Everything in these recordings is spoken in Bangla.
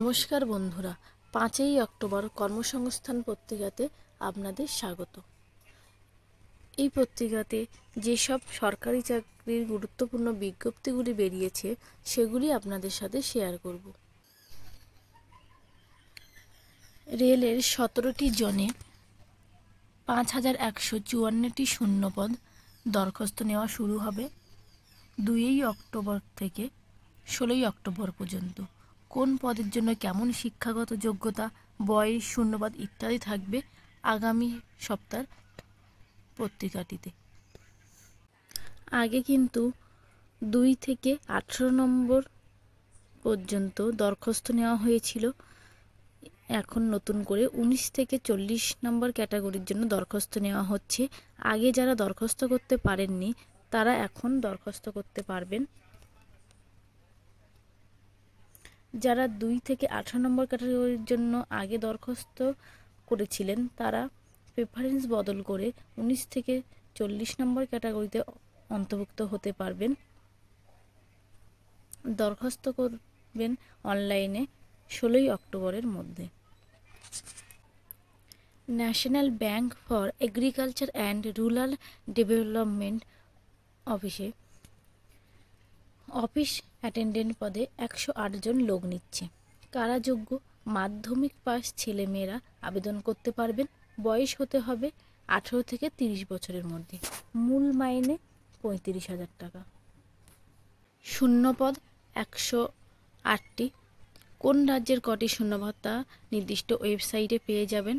নমস্কার বন্ধুরা, 5ই অক্টোবর কর্মসংস্থান পত্রিকাতে আপনাদের স্বাগত। এই পত্রিকাতে যেসব সরকারি চাকরির গুরুত্বপূর্ণ বিজ্ঞপ্তিগুলি বেরিয়েছে সেগুলি আপনাদের সাথে শেয়ার করব। রেলের 17টি জনে 5154টি শূন্যপদ দরখাস্ত নেওয়া শুরু হবে 2ই অক্টোবর থেকে 16ই অক্টোবর পর্যন্ত। কোন পদের জন্য কেমন শিক্ষাগত যোগ্যতা, বয়স, শূন্যপদ ইত্যাদি থাকবে আগামী সপ্তাহ পত্রিকাটিতে। আগে কিন্তু 2 থেকে 18 নম্বর পর্যন্ত দরখাস্ত নেওয়া হয়েছিল। এখন নতুন করে 19 থেকে 40 নম্বর ক্যাটাগরির জন্য দরখাস্ত নেওয়া হচ্ছে। আগে যারা দরখাস্ত করতে পারেননি তারা এখন দরখাস্ত করতে পারবেন। যারা 2 থেকে 18 নম্বর ক্যাটাগরির জন্য আগে দরখাস্ত করেছিলেন তারা প্রেফারেন্স বদল করে 19 থেকে 40 নম্বর ক্যাটাগরিতে অন্তর্ভুক্ত হতে পারবেন। দরখাস্ত করবেন অনলাইনে 16ই অক্টোবরের মধ্যে। National bank for agriculture and rural development অফিসে অফিস অ্যাটেন্ডেন্ট পদে 108 জন লোক নিচ্ছে। কারা যোগ্য? মাধ্যমিক পাস ছেলেমেয়েরা আবেদন করতে পারবেন। বয়স হতে হবে 18 থেকে 30 বছরের মধ্যে। মূল মাইনে 35,000 টাকা। শূন্যপদ 108টি। কোন রাজ্যের কটি শূন্যপদ তা নির্দিষ্ট ওয়েবসাইটে পেয়ে যাবেন।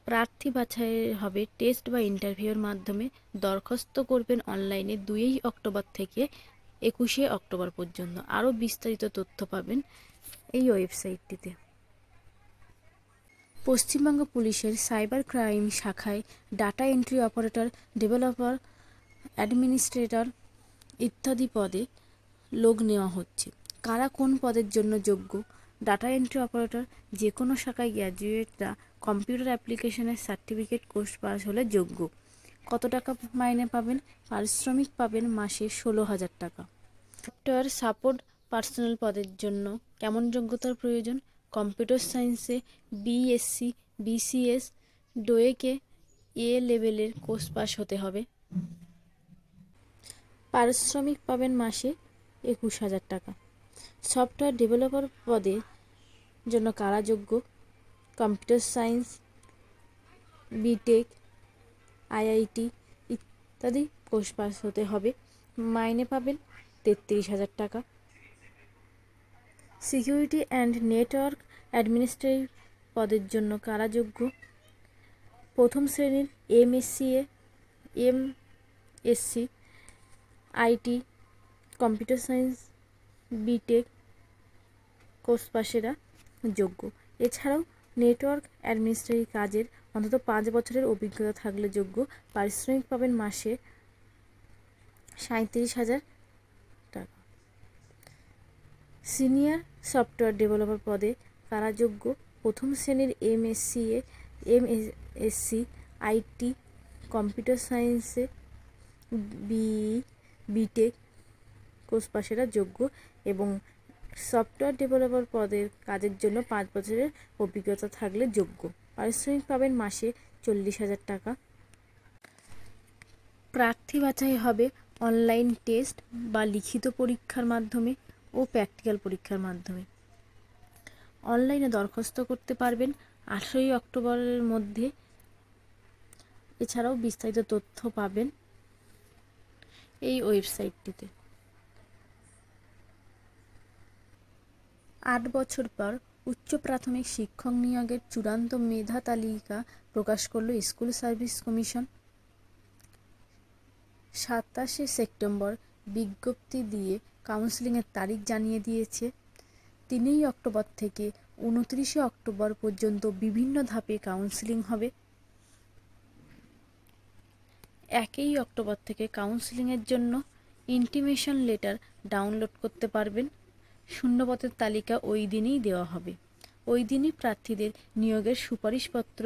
প্রার্থী বাছাই হবে টেস্ট বা ইন্টারভিউর মাধ্যমে। দরখাস্ত করবেন অনলাইনে 2ই অক্টোবর থেকে 21শে অক্টোবর পর্যন্ত। আরও বিস্তারিত তথ্য পাবেন এই ওয়েবসাইটটিতে। পশ্চিমবঙ্গ পুলিশের সাইবার ক্রাইম শাখায় data entry operator, developer, administrator ইত্যাদি পদে লোক নেওয়া হচ্ছে। কারা কোন পদের জন্য যোগ্য? ডাটা এন্ট্রি অপারেটর যে কোনো শাখায় গ্র্যাজুয়েটরা কম্পিউটার অ্যাপ্লিকেশনের সার্টিফিকেট কোর্স পাস হলে যোগ্য। কত টাকা মাইনে পাবেন? পারিশ্রমিক পাবেন মাসে 16,000 টাকা। সফটওয়্যার সাপোর্ট পার্সোনাল পদের জন্য কেমন যোগ্যতার প্রয়োজন? কম্পিউটার সায়েন্সে বিএসসি, বিসিএস, ডোয়েকে এ লেভেলের কোর্স পাস হতে হবে। পারিশ্রমিক পাবেন মাসে 21,000 টাকা। সফটওয়্যার ডেভেলপার পদের জন্য কারা যোগ্য? কম্পিউটার সায়েন্স, বিটেক, আইআইটি ইত্যাদি কোর্স পাস হতে হবে। মাইনে পাবেন 33,000 টাকা। সিকিউরিটি অ্যান্ড নেটওয়ার্ক অ্যাডমিনিস্ট্রেটর পদের জন্য কারা যোগ্য? প্রথম শ্রেণীর MSc, IT, computer science, BTech course পাশেরা যোগ্য। এছাড়াও নেটওয়ার্ক অ্যাডমিনিস্ট্রেটর কাজের অন্তত 5 বছরের অভিজ্ঞতা থাকলে যোগ্য। পারিশ্রমিক পাবেন মাসে 37,000 টাকা। সিনিয়র সফটওয়্যার ডেভেলপার পদে কারা যোগ্য? প্রথম শ্রেণীর এমএসসি, আইটি, কম্পিউটার সায়েন্সে বিটেক কোর্স পাশেরা যোগ্য এবং সফটওয়্যার ডেভেলপার পদের কাজের জন্য 5 বছরের অভিজ্ঞতা থাকলে যোগ্য। পারিশ্রমিক পাবেন মাসে 40,000 টাকা। প্রার্থী বাছাই হবে অনলাইন টেস্ট বা লিখিত পরীক্ষার মাধ্যমে ও প্র্যাকটিক্যাল পরীক্ষার মাধ্যমে। অনলাইনে দরখাস্ত করতে পারবেন 18ই অক্টোবরের মধ্যে। এছাড়াও বিস্তারিত তথ্য পাবেন এই ওয়েবসাইটটিতে। 8 বছর পর উচ্চ প্রাথমিক শিক্ষক নিয়োগের চূড়ান্ত মেধা তালিকা প্রকাশ করল স্কুল সার্ভিস কমিশন। 27শে সেপ্টেম্বর বিজ্ঞপ্তি দিয়ে কাউন্সেলিংয়ের তারিখ জানিয়ে দিয়েছে। 3ই অক্টোবর থেকে 29শে অক্টোবর পর্যন্ত বিভিন্ন ধাপে কাউন্সেলিং হবে। 1ই অক্টোবর থেকে কাউন্সেলিংয়ের জন্য ইন্টিমেশন লেটার ডাউনলোড করতে পারবেন। শূন্যপদের তালিকা ওই দিনই দেওয়া হবে। ওই দিনই প্রার্থীদের নিয়োগের সুপারিশপত্র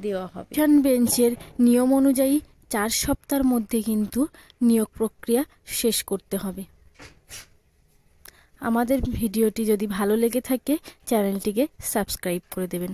দেওয়া হবে। বেঞ্চের নিয়ম অনুযায়ী 4 সপ্তাহের মধ্যে কিন্তু নিয়োগ প্রক্রিয়া শেষ করতে হবে। আমাদের ভিডিওটি যদি ভালো লেগে থাকে চ্যানেলটিকে সাবস্ক্রাইব করে দেবেন।